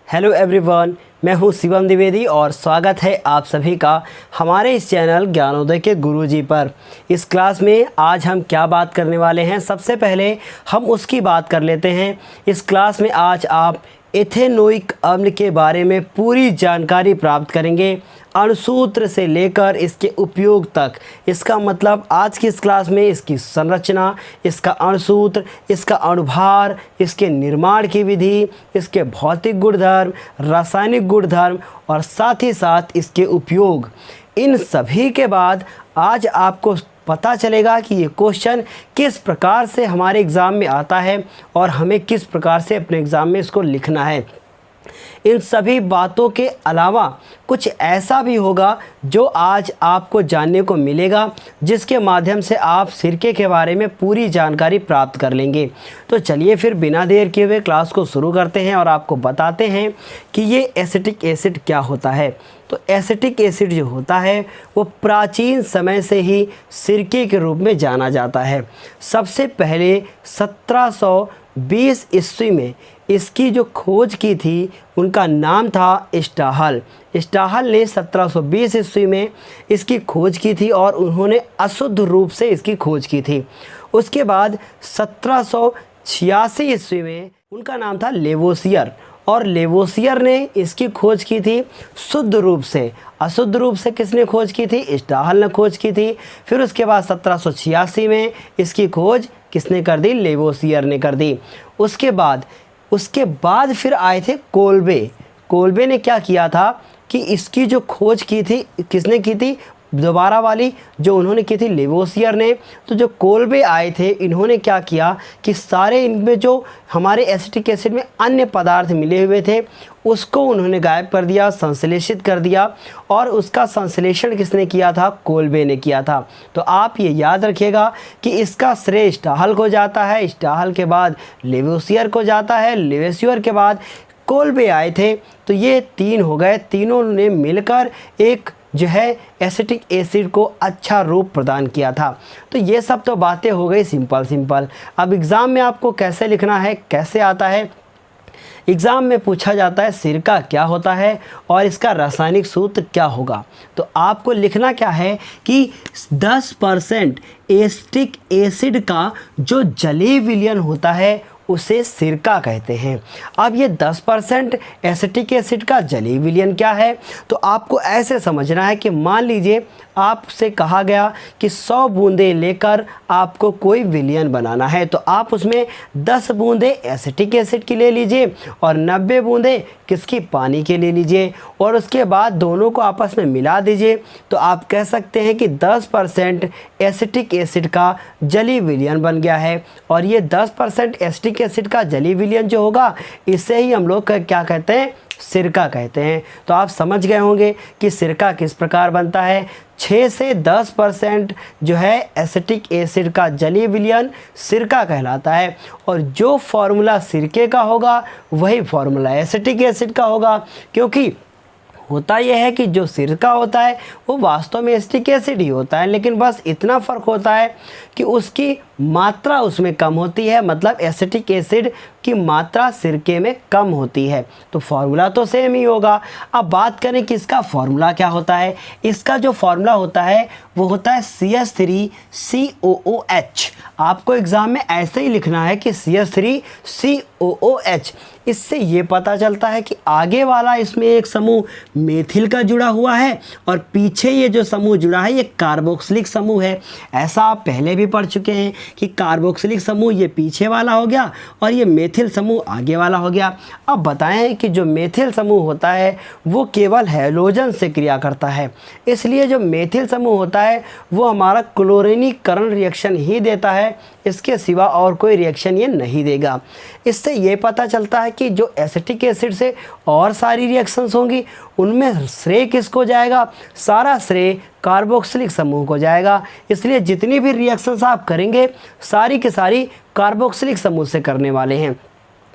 Hello everyone, मैं हूं शिवम द्विवेदी और स्वागत है आप सभी का हमारे इस चैनल ज्ञानोदय के गुरुजी पर। इस क्लास में आज हम क्या बात करने वाले हैं, सबसे पहले हम उसकी बात कर लेते हैं। इस क्लास में आज आप एथेनोइक अम्ल के बारे में पूरी जानकारी प्राप्त करेंगे, अणुसूत्र से लेकर इसके उपयोग तक। इसका मतलब आज की इस क्लास में इसकी संरचना, इसका अणुसूत्र, इसका अणुभार, इसके निर्माण की विधि, इसके भौतिक गुणधर्म, रासायनिक गुणधर्म और साथ ही साथ इसके उपयोग, इन सभी के बाद आज आपको पता चलेगा कि ये क्वेश्चन किस प्रकार से हमारे एग्ज़ाम में आता है और हमें किस प्रकार से अपने एग्ज़ाम में इसको लिखना है। इन सभी बातों के अलावा कुछ ऐसा भी होगा जो आज आपको जानने को मिलेगा, जिसके माध्यम से आप सिरके के बारे में पूरी जानकारी प्राप्त कर लेंगे। तो चलिए फिर बिना देर किए हुए क्लास को शुरू करते हैं और आपको बताते हैं कि ये एसिटिक एसिड क्या होता है। तो एसिटिक एसिड जो होता है वो प्राचीन समय से ही सिरके के रूप में जाना जाता है। सबसे पहले 1720 ईस्वी में इसकी जो खोज की थी उनका नाम था स्टाहल। स्टाहल ने 1720 ईस्वी में इसकी खोज की थी और उन्होंने अशुद्ध रूप से इसकी खोज की थी। उसके बाद 1786 ईस्वी में उनका नाम था लेवोसियर और लेवोसियर ने इसकी खोज की थी शुद्ध रूप से। अशुद्ध रूप से किसने खोज की थी? स्टाहल ने खोज की थी। फिर उसके बाद 1786 में इसकी खोज किसने कर दी? लेवोसियर ने कर दी। उसके बाद फिर आए थे कोल्बे। कोल्बे ने क्या किया था कि इसकी जो खोज की थी, किसने की थी? दोबारा वाली जो उन्होंने की थी लेवोसियर ने। तो जो कोल्बे आए थे, इन्होंने क्या किया कि सारे इनमें जो हमारे एसिटिक एसिड में अन्य पदार्थ मिले हुए थे उसको उन्होंने गायब कर दिया, संश्लेषित कर दिया। और उसका संश्लेषण किसने किया था? कोल्बे ने किया था। तो आप ये याद रखिएगा कि इसका श्रेय स्टाहल को जाता है, स्टाहल के बाद लेवोसियर को जाता है, लेवोसियर के बाद कोल्बे आए थे। तो ये तीन हो गए, तीनों ने मिलकर एक जो है एसिटिक एसिड को अच्छा रूप प्रदान किया था। तो ये सब तो बातें हो गई सिंपल। अब एग्ज़ाम में आपको कैसे लिखना है, कैसे आता है। एग्ज़ाम में पूछा जाता है सिरका क्या होता है और इसका रासायनिक सूत्र क्या होगा। तो आपको लिखना क्या है कि 10% एसिटिक एसिड का जो जलीय विलयन होता है उसे सिरका कहते हैं। अब ये 10% एसिटिक एसिड का जलीय विलयन क्या है, तो आपको ऐसे समझना है कि मान लीजिए आपसे कहा गया कि 100 बूंदें लेकर आपको कोई विलयन बनाना है, तो आप उसमें 10 बूंदें एसिटिक एसिड की ले लीजिए और 90 बूंदें किसकी? पानी के ले लीजिए और उसके बाद दोनों को आपस में मिला दीजिए। तो आप कह सकते हैं कि 10% एसिटिक एसिड का जलीय विलयन बन गया है। और ये 10% एसिटिक एसिड का जलीय विलयन जो होगा इसे ही हम लोग क्या कहते हैं? सिरका कहते हैं। तो आप समझ गए होंगे कि सिरका किस प्रकार बनता है। 6 से 10% जो है एसिटिक एसिड का जलीय विलयन सिरका कहलाता है। और जो फॉर्मूला सिरके का होगा वही फॉर्मूला एसिटिक एसिड का होगा, क्योंकि होता यह है कि जो सिरका होता है वो वास्तव में एसिटिक एसिड ही होता है, लेकिन बस इतना फ़र्क होता है कि उसकी मात्रा उसमें कम होती है। मतलब एसिटिक एसिड की मात्रा सिरके में कम होती है। तो फार्मूला तो सेम ही होगा। अब बात करें कि इसका फार्मूला क्या होता है। इसका जो फार्मूला होता है वो होता है CH3COOH। आपको एग्ज़ाम में ऐसे ही लिखना है कि CH3COOH। इससे ये पता चलता है कि आगे वाला इसमें एक समूह मेथिल का जुड़ा हुआ है और पीछे ये जो समूह जुड़ा है ये कार्बोक्सिलिक समूह है। ऐसा आप पहले भी पढ़ चुके हैं कि कार्बोक्सिलिक समूह ये पीछे वाला हो गया और ये मेथिल समूह आगे वाला हो गया। अब बताएं कि जो मेथिल समूह होता है वो केवल हैलोजन से क्रिया करता है, इसलिए जो मेथिल समूह होता है वो हमारा क्लोरीनीकरण रिएक्शन ही देता है, इसके सिवा और कोई रिएक्शन ये नहीं देगा। इससे ये पता चलता है कि जो एसिटिक एसिड से और सारी रिएक्शंस होंगी उनमें श्रेय किसको जाएगा? सारा श्रेय कार्बोक्सिलिक समूह को जाएगा। इसलिए जितनी भी रिएक्शंस आप करेंगे सारी की सारी कार्बोक्सिलिक समूह से करने वाले हैं।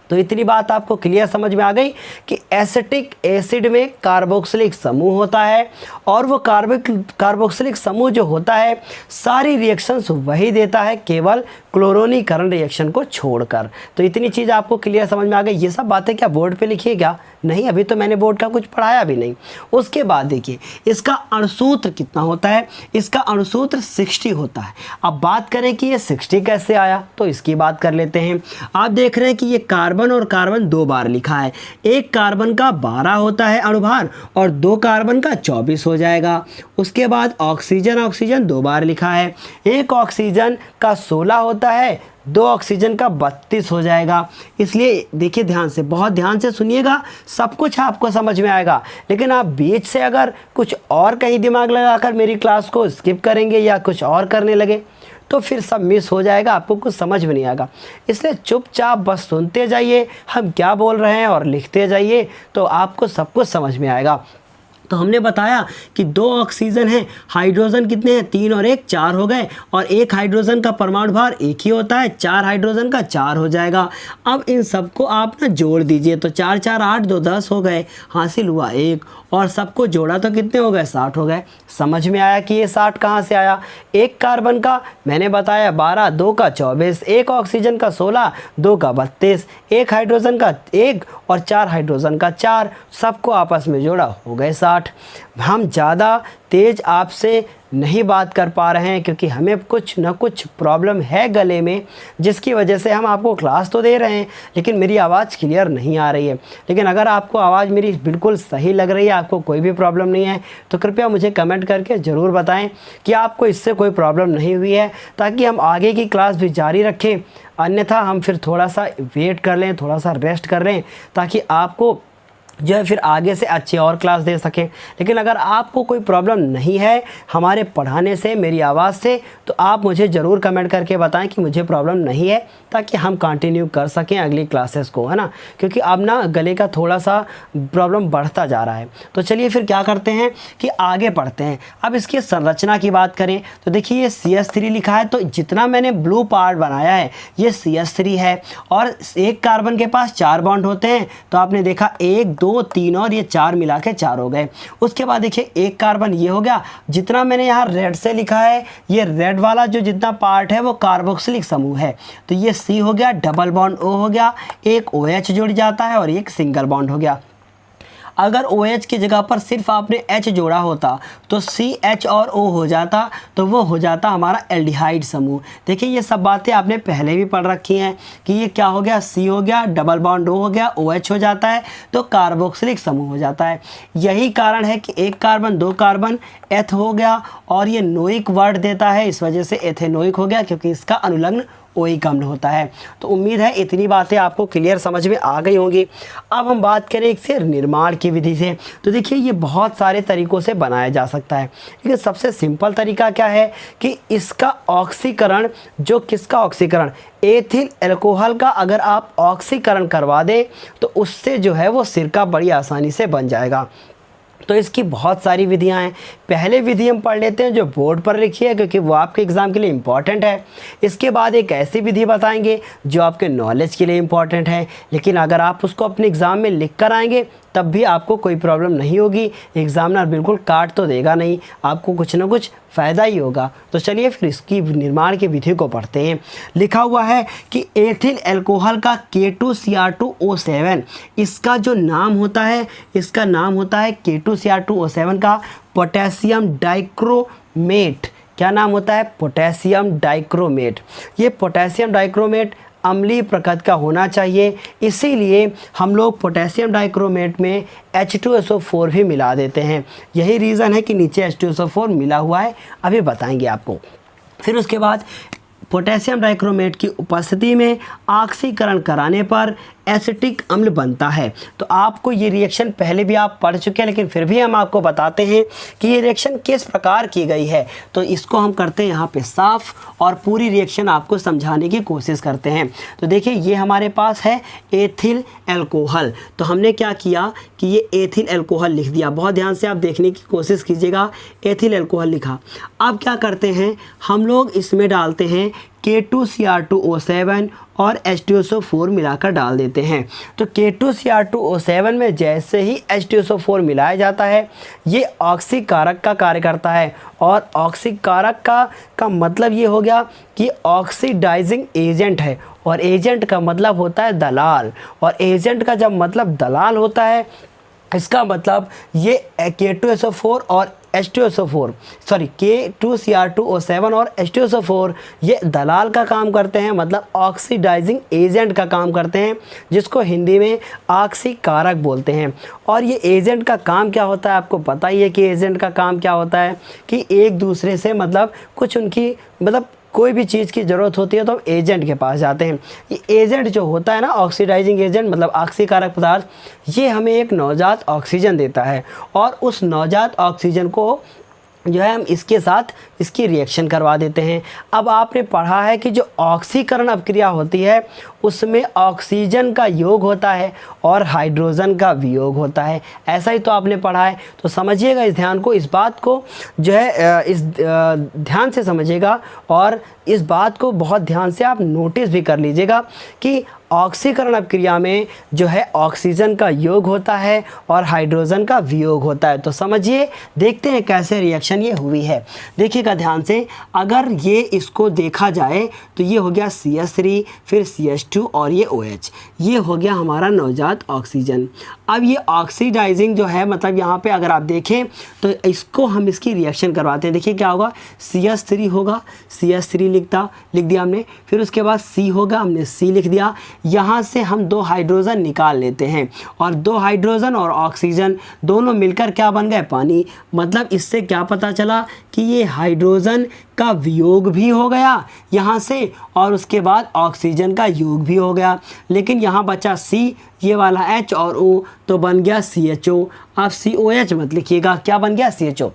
तो इतनी बात आपको क्लियर समझ में आ गई कि एसिटिक एसिड में कार्बोक्सिलिक समूह होता है और वो कार्बोक्सिलिक समूह जो होता है सारी रिएक्शंस वही देता है, केवल क्लोरोनीकरण रिएक्शन को छोड़कर। तो इतनी चीज़ आपको क्लियर समझ में आ गई। ये सब बातें क्या बोर्ड पे लिखिए क्या? नहीं, अभी तो मैंने बोर्ड का कुछ पढ़ाया भी नहीं। उसके बाद देखिए इसका अणुसूत्र कितना होता है, इसका अणुसूत्र 60 होता है। अब बात करें कि ये 60 कैसे आया, तो इसकी बात कर लेते हैं। आप देख रहे हैं कि ये कार्बन और कार्बन 2 बार लिखा है, एक कार्बन का 12 होता है अणुभार और 2 कार्बन का 24 हो जाएगा। उसके बाद ऑक्सीजन 2 बार लिखा है, एक ऑक्सीजन का 16 होता है, 2 ऑक्सीजन का 32 हो जाएगा। इसलिए देखिए ध्यान से, बहुत ध्यान से सुनिएगा, सब कुछ आपको समझ में आएगा। लेकिन आप बीच से अगर कुछ और कहीं दिमाग लगाकर मेरी क्लास को स्किप करेंगे या कुछ और करने लगे तो फिर सब मिस हो जाएगा, आपको कुछ समझ में नहीं आएगा। इसलिए चुपचाप बस सुनते जाइए हम क्या बोल रहे हैं और लिखते जाइए, तो आपको सब कुछ समझ में आएगा। तो हमने बताया कि 2 ऑक्सीजन हैं, हाइड्रोजन कितने हैं, 3 और 1 4 हो गए, और एक हाइड्रोजन का परमाणु भार 1 ही होता है, 4 हाइड्रोजन का 4 हो जाएगा। अब इन सबको आप ना जोड़ दीजिए, तो 4 4 8 2 10 हो गए, हासिल हुआ 1, और सबको जोड़ा तो कितने हो गए, 60 हो गए। समझ में आया कि ये 60 कहाँ से आया। एक कार्बन का मैंने बताया 12, 2 का 24, एक ऑक्सीजन का 16, 2 का 32, एक हाइड्रोजन का 1 और 4 हाइड्रोजन का 4, सबको आपस में जोड़ा हो गए 60। हम ज़्यादा तेज आपसे नहीं बात कर पा रहे हैं क्योंकि हमें कुछ ना कुछ प्रॉब्लम है गले में, जिसकी वजह से हम आपको क्लास तो दे रहे हैं लेकिन मेरी आवाज़ क्लियर नहीं आ रही है। लेकिन अगर आपको आवाज़ मेरी बिल्कुल सही लग रही है, आपको कोई भी प्रॉब्लम नहीं है, तो कृपया मुझे कमेंट करके ज़रूर बताएं कि आपको इससे कोई प्रॉब्लम नहीं हुई है, ताकि हम आगे की क्लास भी जारी रखें। अन्यथा हम फिर थोड़ा सा वेट कर लें, थोड़ा सा रेस्ट कर लें, ताकि आपको जो है फिर आगे से अच्छी और क्लास दे सकें। लेकिन अगर आपको कोई प्रॉब्लम नहीं है हमारे पढ़ाने से, मेरी आवाज़ से, तो आप मुझे ज़रूर कमेंट करके बताएं कि मुझे प्रॉब्लम नहीं है, ताकि हम कंटिन्यू कर सकें अगली क्लासेस को, है ना। क्योंकि अब ना गले का थोड़ा सा प्रॉब्लम बढ़ता जा रहा है। तो चलिए फिर क्या करते हैं कि आगे पढ़ते हैं। अब इसकी संरचना की बात करें तो देखिए ये CH3 लिखा है, तो जितना मैंने ब्लू पार्ट बनाया है ये CH3 है, और एक कार्बन के पास 4 बॉन्ड होते हैं, तो आपने देखा 1 2 3 और ये 4 मिला के 4 हो गए। उसके बाद देखिए एक कार्बन ये हो गया, जितना मैंने यहाँ रेड से लिखा है, ये रेड वाला जो जितना पार्ट है वो कार्बोक्सिलिक समूह है, तो ये C हो गया, डबल बॉन्ड O हो गया, एक OH जुड़ जाता है और एक सिंगल बॉन्ड हो गया। अगर OH की जगह पर सिर्फ आपने H जोड़ा होता तो CH और O हो जाता, तो वो हो जाता हमारा एल्डिहाइड समूह। देखिए ये सब बातें आपने पहले भी पढ़ रखी हैं कि ये क्या हो गया, C हो गया, डबल बॉन्ड O हो गया, OH हो जाता है तो कार्बोक्सिलिक समूह हो जाता है। यही कारण है कि एक कार्बन 2 कार्बन एथ हो गया, और ये नोइक वर्ड देता है, इस वजह से एथेनोइक हो गया, क्योंकि इसका अनुलग्न OH अम्ल होता है। तो उम्मीद है इतनी बातें आपको क्लियर समझ में आ गई होंगी। अब हम बात करें इससे निर्माण की विधि से, तो देखिए ये बहुत सारे तरीक़ों से बनाया जा सकता है, लेकिन सबसे सिंपल तरीका क्या है कि इसका ऑक्सीकरण, जो किसका ऑक्सीकरण, एथिल अल्कोहल का अगर आप ऑक्सीकरण करवा दें तो उससे जो है वो सिरका बड़ी आसानी से बन जाएगा। तो इसकी बहुत सारी विधियां हैं। पहले विधि हम पढ़ लेते हैं जो बोर्ड पर लिखी है, क्योंकि वो आपके एग्ज़ाम के लिए इम्पॉर्टेंट है। इसके बाद एक ऐसी विधि बताएंगे जो आपके नॉलेज के लिए इम्पॉर्टेंट है, लेकिन अगर आप उसको अपने एग्ज़ाम में लिख कर आएंगे तब भी आपको कोई प्रॉब्लम नहीं होगी, एग्ज़ामिनर बिल्कुल काट तो देगा नहीं, आपको कुछ ना कुछ फ़ायदा ही होगा। तो चलिए फिर इसकी निर्माण की विधि को पढ़ते हैं। लिखा हुआ है कि एथिल अल्कोहल का K2Cr2O7, इसका जो नाम होता है, इसका नाम होता है K2Cr2O7 का पोटेशियम डाइक्रोमेट। क्या नाम होता है, पोटेशियम डाइक्रोमेट। ये पोटेशियम डाइक्रोमेट अम्लीय प्रकृति का होना चाहिए, इसीलिए हम लोग पोटेशियम डाइक्रोमेट में H2SO4 भी मिला देते हैं। यही रीज़न है कि नीचे H2SO4 मिला हुआ है, अभी बताएंगे आपको। फिर उसके बाद पोटेशियम डाइक्रोमेट की उपस्थिति में ऑक्सीकरण कराने पर एसिटिक अम्ल बनता है। तो आपको ये रिएक्शन पहले भी आप पढ़ चुके हैं, लेकिन फिर भी हम आपको बताते हैं कि ये रिएक्शन किस प्रकार की गई है। तो इसको हम करते हैं यहाँ पे साफ, और पूरी रिएक्शन आपको समझाने की कोशिश करते हैं। तो देखिए ये हमारे पास है एथिल अल्कोहल, तो हमने क्या किया कि ये एथिल अल्कोहल लिख दिया। बहुत ध्यान से आप देखने की कोशिश कीजिएगा, एथिल अल्कोहल लिखा। अब क्या करते हैं हम लोग, इसमें डालते हैं K2Cr2O7 और H2SO4 मिलाकर डाल देते हैं। तो K2Cr2O7 में जैसे ही H2SO4 मिलाया जाता है ये ऑक्सीकारक का कार्य करता है, और ऑक्सीकारक का मतलब ये हो गया कि ऑक्सीडाइजिंग एजेंट है, और एजेंट का मतलब होता है दलाल, और एजेंट का जब मतलब दलाल होता है इसका मतलब ये K2SO4 और K2Cr2O7 और H2SO4 ये दलाल का काम करते हैं, मतलब ऑक्सीडाइजिंग एजेंट का काम करते हैं, जिसको हिंदी में ऑक्सीकारक बोलते हैं। और ये एजेंट का काम क्या होता है, आपको पता ही है कि एजेंट का काम क्या होता है कि एक दूसरे से मतलब कुछ उनकी मतलब कोई भी चीज़ की ज़रूरत होती है तो हम एजेंट के पास जाते हैं। ये एजेंट जो होता है ना, ऑक्सीडाइजिंग एजेंट मतलब ऑक्सीकारक पदार्थ, ये हमें एक नवजात ऑक्सीजन देता है, और उस नवजात ऑक्सीजन को जो है हम इसके साथ इसकी रिएक्शन करवा देते हैं। अब आपने पढ़ा है कि जो ऑक्सीकरण अपक्रिया होती है उसमें ऑक्सीजन का योग होता है और हाइड्रोजन का वियोग होता है, ऐसा ही तो आपने पढ़ा है। तो समझिएगा इस ध्यान को, इस बात को जो है इस ध्यान से समझिएगा, और इस बात को बहुत ध्यान से आप नोटिस भी कर लीजिएगा कि ऑक्सीकरण अपक्रिया में जो है ऑक्सीजन का योग होता है और हाइड्रोजन का वियोग होता है। तो समझिए, देखते हैं कैसे रिएक्शन ये हुई है। देखिएगा ध्यान से, अगर ये इसको देखा जाए तो ये हो गया CH3, फिर CH2 और ये OH, ये हो गया हमारा नवजात ऑक्सीजन। अब ये ऑक्सीडाइजिंग जो है मतलब यहाँ पे अगर आप देखें तो इसको हम इसकी रिएक्शन करवाते हैं। देखिए क्या होगा, CH3 होगा, CH3 लिख दिया हमने, फिर उसके बाद C होगा, हमने C लिख दिया। यहाँ से हम 2 हाइड्रोजन निकाल लेते हैं, और 2 हाइड्रोजन और ऑक्सीजन दोनों मिलकर क्या बन गए, पानी। मतलब इससे क्या पता चला कि ये हाइड्रोजन का वियोग भी हो गया यहाँ से, और उसके बाद ऑक्सीजन का योग भी हो गया। लेकिन यहाँ बचा C, ये वाला H और O, तो बन गया CHO। आप COH मत लिखिएगा, क्या बन गया, CHO।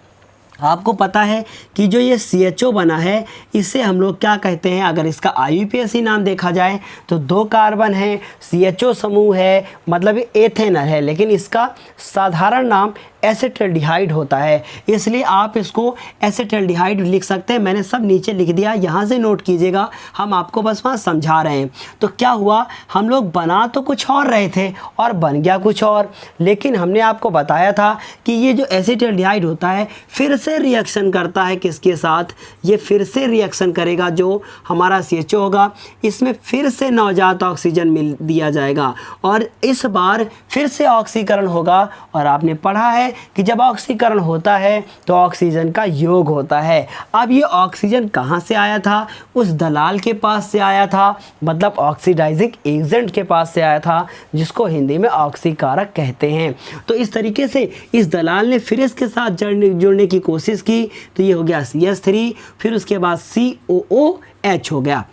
आपको पता है कि जो ये CHO बना है इसे हम लोग क्या कहते हैं, अगर इसका IUPAC नाम देखा जाए तो 2 कार्बन है, CHO समूह है, मतलब ये एथेनल है, लेकिन इसका साधारण नाम एसिटल्डिहाइड होता है, इसलिए आप इसको एसिटल्डिहाइड लिख सकते हैं। मैंने सब नीचे लिख दिया, यहाँ से नोट कीजिएगा, हम आपको बस वहाँ समझा रहे हैं। तो क्या हुआ, हम लोग बना तो कुछ और रहे थे और बन गया कुछ और, लेकिन हमने आपको बताया था कि ये जो एसिटल्डिहाइड होता है फिर से रिएक्शन करता है किसके साथ, ये फिर से रिएक्शन करेगा, जो हमारा CHO होगा, इसमें फिर से नवजात ऑक्सीजन मिल दिया जाएगा, और इस बार फिर से ऑक्सीकरण होगा। और आपने पढ़ा है कि जब ऑक्सीकरण होता है तो ऑक्सीजन का योग होता है। अब ये ऑक्सीजन कहाँ से आया था, उस दलाल के पास से आया था, मतलब ऑक्सीडाइजिंग एजेंट के पास से आया था, जिसको हिंदी में ऑक्सीकारक कहते हैं। तो इस तरीके से इस दलाल ने फिर इसके साथ जुड़ने की कोशिश की, तो ये हो गया CH3, फिर उसके बाद COOH हो गया।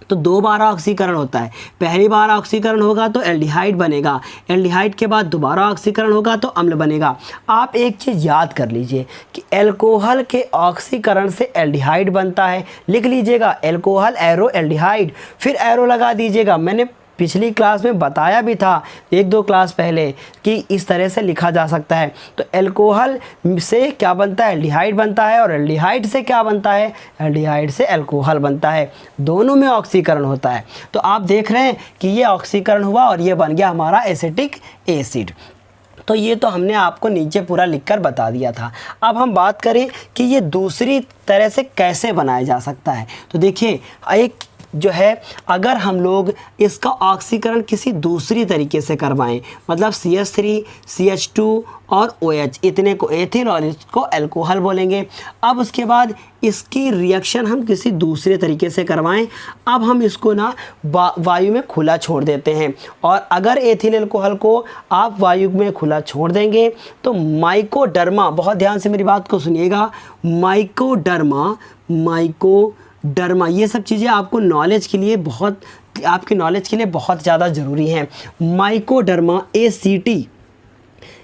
तो 2 बार ऑक्सीकरण होता है, पहली बार ऑक्सीकरण होगा तो एल्डिहाइड बनेगा, एल्डिहाइड के बाद दोबारा ऑक्सीकरण होगा तो अम्ल बनेगा। आप एक चीज़ याद कर लीजिए कि एल्कोहल के ऑक्सीकरण से एल्डिहाइड बनता है, लिख लीजिएगा एल्कोहल एरो एल्डिहाइड, फिर एरो लगा दीजिएगा। मैंने पिछली क्लास में बताया भी था 1-2 क्लास पहले कि इस तरह से लिखा जा सकता है। तो एल्कोहल से क्या बनता है, एल्डिहाइड बनता है, और एल्डिहाइड से क्या बनता है, एल्डिहाइड से एल्कोहल बनता है, दोनों में ऑक्सीकरण होता है। तो आप देख रहे हैं कि ये ऑक्सीकरण हुआ और ये बन गया हमारा एसिटिक एसिड। तो ये तो हमने आपको नीचे पूरा लिखकर बता दिया था। अब हम बात करें कि ये दूसरी तरह से कैसे बनाया जा सकता है। तो देखिए, एक जो है अगर हम लोग इसका ऑक्सीकरण किसी दूसरी तरीके से करवाएं, मतलब CH3, CH2 और OH, इतने को एथिल और इसको अल्कोहल बोलेंगे। अब उसके बाद इसकी रिएक्शन हम किसी दूसरे तरीके से करवाएं, अब हम इसको ना वायु में खुला छोड़ देते हैं, और अगर एथिल अल्कोहल को आप वायु में खुला छोड़ देंगे तो माइकोडर्मा, बहुत ध्यान से मेरी बात को सुनिएगा, माइकोडर्मा, ये सब चीज़ें आपको नॉलेज के लिए आपके नॉलेज के लिए बहुत ज़्यादा ज़रूरी हैं। माइकोडर्मा ACT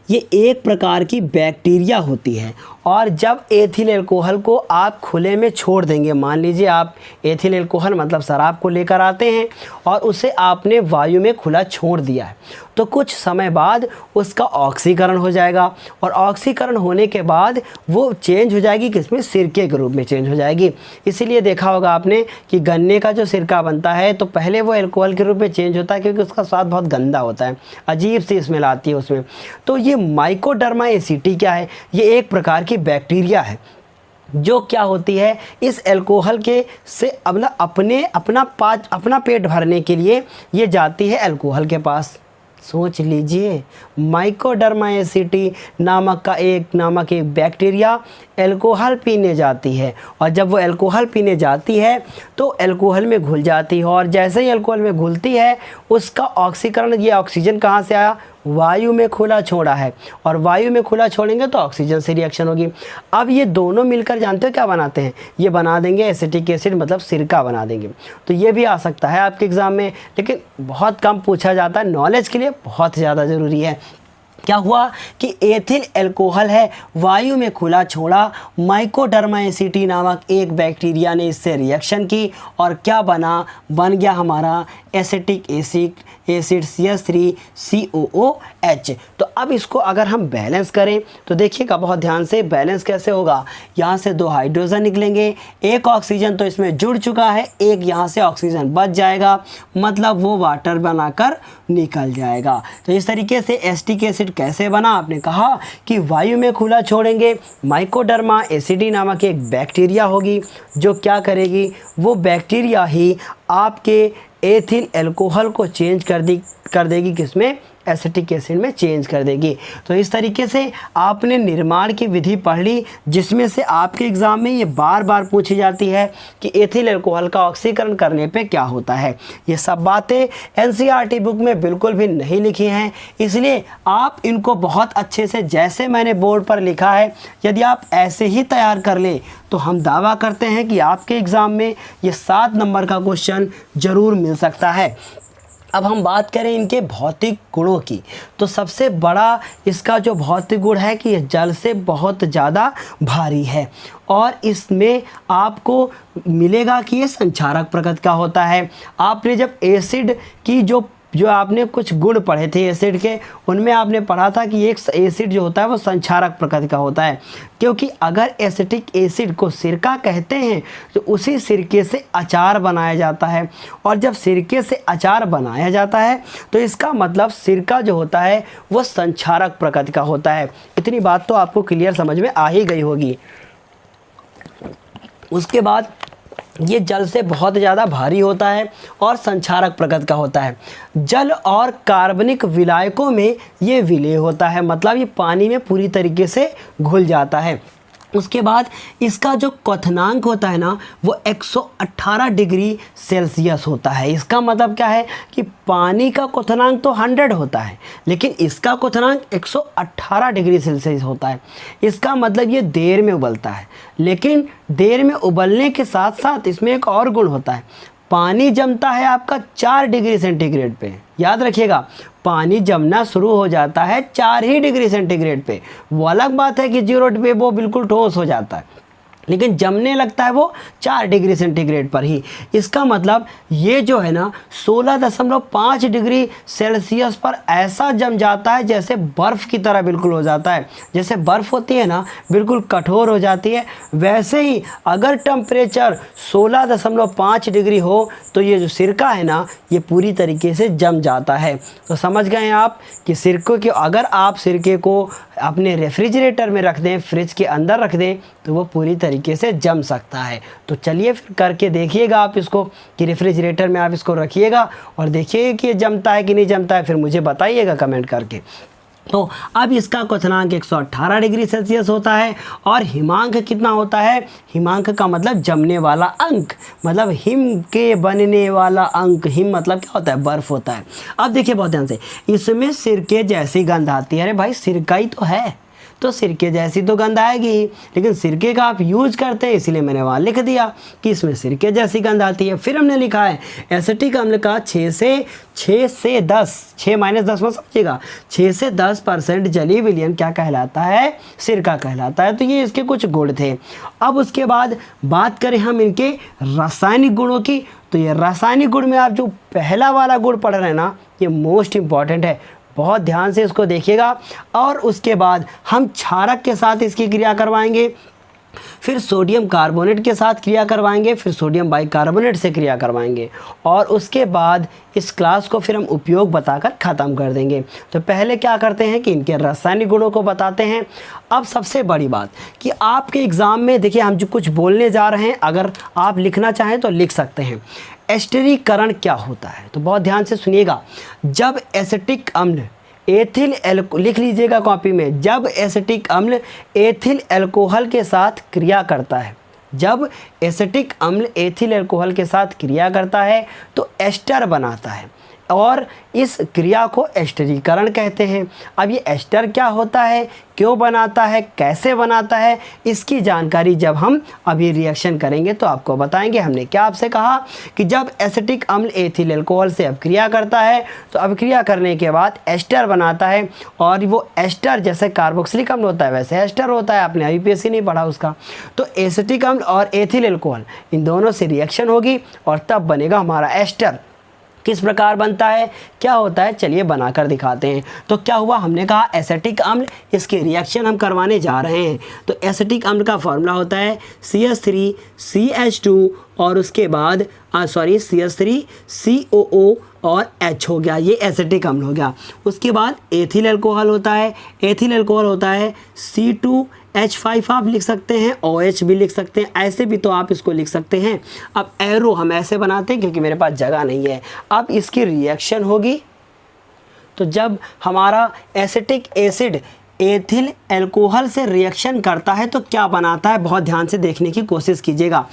ये एक प्रकार की बैक्टीरिया होती है, और जब एथिल एल्कोहल को आप खुले में छोड़ देंगे, मान लीजिए आप एथिल एल्कोहल मतलब शराब को लेकर आते हैं और उसे आपने वायु में खुला छोड़ दिया है, तो कुछ समय बाद उसका ऑक्सीकरण हो जाएगा और ऑक्सीकरण होने के बाद वो चेंज हो जाएगी किसमें, सिरके के रूप में चेंज हो जाएगी। इसीलिए देखा होगा आपने कि गन्ने का जो सिरका बनता है तो पहले वो एल्कोहल के रूप में चेंज होता है क्योंकि उसका स्वाद बहुत गंदा होता है, अजीब सी स्मेल आती है उसमें। तो ये माइकोडर्मा एसिटी क्या है, ये एक प्रकार की बैक्टीरिया है जो क्या होती है, इस एल्कोहल के से अपना पेट भरने के लिए ये जाती है एल्कोहल के पास। सोच लीजिए, माइकोडर्मा एसिटी नामक एक बैक्टीरिया एल्कोहल पीने जाती है और जब वो एल्कोहल पीने जाती है तो एल्कोहल में घुल जाती है और जैसे ही एल्कोहल में घुलती है उसका ऑक्सीकरण, ये ऑक्सीजन कहाँ से आया, वायु में खुला छोड़ा है और वायु में खुला छोड़ेंगे तो ऑक्सीजन से रिएक्शन होगी। अब ये दोनों मिलकर जानते हो क्या बनाते हैं, ये बना देंगे एसिटिक एसिड मतलब सिरका बना देंगे। तो ये भी आ सकता है आपके एग्ज़ाम में, लेकिन बहुत कम पूछा जाता है, नॉलेज के लिए बहुत ज़्यादा ज़रूरी है। क्या हुआ कि एथिल एल्कोहल है, वायु में खुला छोड़ा, माइकोडर्मा एसिटी नामक एक बैक्टीरिया ने इससे रिएक्शन की और क्या बन गया हमारा एसिटिक एसिड CH3COOH। तो अब इसको अगर हम बैलेंस करें तो देखिएगा बहुत ध्यान से, बैलेंस कैसे होगा, यहाँ से 2 हाइड्रोजन निकलेंगे, एक ऑक्सीजन तो इसमें जुड़ चुका है, एक यहाँ से ऑक्सीजन बच जाएगा, मतलब वो वाटर बनाकर निकल जाएगा। तो इस तरीके से एसिटिक एसिड कैसे बना, आपने कहा कि वायु में खुला छोड़ेंगे, माइकोडर्मा एसिडी नामक एक बैक्टीरिया होगी जो क्या करेगी, वो बैक्टीरिया ही आपके एथिल एल्कोहल को चेंज कर देगी किसमें, एसिटिक एसिड में चेंज कर देगी। तो इस तरीके से आपने निर्माण की विधि पढ़ ली जिसमें से आपके एग्ज़ाम में ये बार बार पूछी जाती है कि एथिल एल्कोहल का ऑक्सीकरण करने पे क्या होता है। ये सब बातें एनसीईआरटी बुक में बिल्कुल भी नहीं लिखी हैं, इसलिए आप इनको बहुत अच्छे से जैसे मैंने बोर्ड पर लिखा है यदि आप ऐसे ही तैयार कर लें तो हम दावा करते हैं कि आपके एग्ज़ाम में ये 7 नंबर का क्वेश्चन ज़रूर मिल सकता है। अब हम बात करें इनके भौतिक गुणों की, तो सबसे बड़ा इसका जो भौतिक गुण है कि यह जल से बहुत ज़्यादा भारी है और इसमें आपको मिलेगा कि ये संक्षारक प्रकृति का होता है। आपने जब एसिड की जो आपने कुछ गुण पढ़े थे एसिड के, उनमें आपने पढ़ा था कि एक एसिड जो होता है वो संक्षारक प्रकृति का होता है, क्योंकि अगर एसिटिक एसिड को सिरका कहते हैं तो उसी सिरके से अचार बनाया जाता है और जब सिरके से अचार बनाया जाता है तो इसका मतलब सिरका जो होता है वो संक्षारक प्रकृति का होता है। इतनी बात तो आपको क्लियर समझ में आ ही गई होगी। उसके बाद ये जल से बहुत ज़्यादा भारी होता है और संक्षारक प्रकृति का होता है। जल और कार्बनिक विलायकों में ये विलय होता है, मतलब ये पानी में पूरी तरीके से घुल जाता है। उसके बाद इसका जो क्वथनांक होता है ना वो 118 डिग्री सेल्सियस होता है। इसका मतलब क्या है कि पानी का क्वथनांक तो 100 होता है लेकिन इसका क्वथनांक 118 डिग्री सेल्सियस होता है। इसका मतलब ये देर में उबलता है, लेकिन देर में उबलने के साथ साथ इसमें एक और गुण होता है, पानी जमता है आपका 4 डिग्री सेंटीग्रेड पे। याद रखिएगा, पानी जमना शुरू हो जाता है 4 ही डिग्री सेंटीग्रेड पे। वो अलग बात है कि 0 पे वो बिल्कुल ठोस हो जाता है, लेकिन जमने लगता है वो 4 डिग्री सेंटीग्रेड पर ही। इसका मतलब ये जो है ना 16.5 डिग्री सेल्सियस पर ऐसा जम जाता है जैसे बर्फ़ की तरह बिल्कुल हो जाता है। जैसे बर्फ़ होती है ना बिल्कुल कठोर हो जाती है, वैसे ही अगर टेम्परेचर 16.5 डिग्री हो तो ये जो सिरका है ना ये पूरी तरीके से जम जाता है। तो समझ गए आप कि सिरके के, अगर आप सिरके को अपने रेफ्रिजरेटर में रख दें, फ्रिज के अंदर रख दें, तो वो पूरी तरीके से जम सकता है। तो चलिए फिर करके देखिएगा आप इसको कि रेफ्रिजरेटर में आप इसको रखिएगा और देखिए कि ये जमता है कि नहीं जमता है, फिर मुझे बताइएगा कमेंट करके। तो अब इसका क्वथनांक 118 डिग्री सेल्सियस होता है और हिमांक कितना होता है, हिमांक का मतलब जमने वाला अंक, मतलब हिम के बनने वाला अंक। हिम मतलब क्या होता है, बर्फ़ होता है। अब देखिए बहुत ध्यान से, इसमें सिरके जैसी गंध आती है। अरे भाई सिरका ही तो है, तो सिरके जैसी तो गंध आएगी ही, लेकिन सिरके का आप यूज करते हैं इसीलिए मैंने वहाँ लिख दिया कि इसमें सिरके जैसी गंध आती है। फिर हमने लिखा है एसिटिक अम्ल का 6 से 10, 6 - 10 में समझिएगा, 6 से 10% जलीय विलयन क्या कहलाता है, सिरका कहलाता है। तो ये इसके कुछ गुण थे। अब उसके बाद बात करें हम इनके रासायनिक गुणों की, तो ये रासायनिक गुण में आप जो पहला वाला गुण पढ़ रहे हैं ना, ये मोस्ट इंपॉर्टेंट है, बहुत ध्यान से इसको देखिएगा। और उसके बाद हम क्षारक के साथ इसकी क्रिया करवाएंगे, फिर सोडियम कार्बोनेट के साथ क्रिया करवाएंगे, फिर सोडियम बाइकार्बोनेट से क्रिया करवाएंगे, और उसके बाद इस क्लास को फिर हम उपयोग बताकर ख़त्म कर देंगे। तो पहले क्या करते हैं कि इनके रासायनिक गुणों को बताते हैं। अब सबसे बड़ी बात कि आपके एग्ज़ाम में देखिए हम जो कुछ बोलने जा रहे हैं, अगर आप लिखना चाहें तो लिख सकते हैं। एस्टरीकरण क्या होता है, तो बहुत ध्यान से सुनिएगा। जब एसिटिक अम्ल एथिल लिख लीजिएगा कॉपी में, जब एसिटिक अम्ल एथिल अल्कोहल के साथ क्रिया करता है, जब एसिटिक अम्ल एथिल अल्कोहल के साथ क्रिया करता है तो एस्टर बनाता है, और इस क्रिया को एस्टरीकरण कहते हैं। अब ये एस्टर क्या होता है, क्यों बनाता है, कैसे बनाता है, इसकी जानकारी जब हम अभी रिएक्शन करेंगे तो आपको बताएंगे। हमने क्या आपसे कहा कि जब एसिटिक अम्ल एथिल अल्कोहल से अभिक्रिया करता है तो अभिक्रिया करने के बाद एस्टर बनाता है, और वो एस्टर जैसे कार्बोक्सिलिक अम्ल होता है वैसे एस्टर होता है, आपने IUPAC नहीं पढ़ा उसका। तो एसिटिक अम्ल और एथिल अल्कोहल इन दोनों से रिएक्शन होगी और तब बनेगा हमारा एस्टर। किस प्रकार बनता है, क्या होता है, चलिए बनाकर दिखाते हैं। तो क्या हुआ, हमने कहा एसिटिक अम्ल, इसके रिएक्शन हम करवाने जा रहे हैं। तो एसिटिक अम्ल का फॉर्मूला होता है CH3CH2 और उसके बाद CH3COO और H हो गया, ये एसिटिक अम्ल हो गया। उसके बाद एथिल अल्कोहल होता है, एथिल अल्कोहल होता है C2H5 आप लिख सकते हैं, OH भी लिख सकते हैं, ऐसे भी तो आप इसको लिख सकते हैं। अब एरो हम ऐसे बनाते हैं क्योंकि मेरे पास जगह नहीं है। अब इसकी रिएक्शन होगी, तो जब हमारा एसिटिक एसिड एथिल अल्कोहल से रिएक्शन करता है तो क्या बनाता है, बहुत ध्यान से देखने की कोशिश कीजिएगा।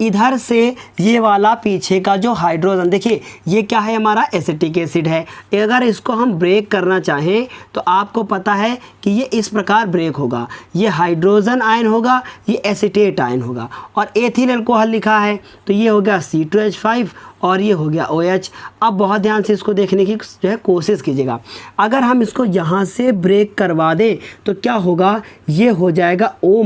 इधर से ये वाला पीछे का जो हाइड्रोजन, देखिए ये क्या है, हमारा एसिटिक एसिड है। अगर इसको हम ब्रेक करना चाहें तो आपको पता है कि ये इस प्रकार ब्रेक होगा, ये हाइड्रोजन आयन होगा, ये एसीटेट आयन होगा, और एथिल अल्कोहल लिखा है तो ये हो गया C2H5 और ये हो गया OH। अब बहुत ध्यान से इसको देखने की जो है कोशिश कीजिएगा। अगर हम इसको यहाँ से ब्रेक करवा दें तो क्या होगा, ये हो जाएगा O-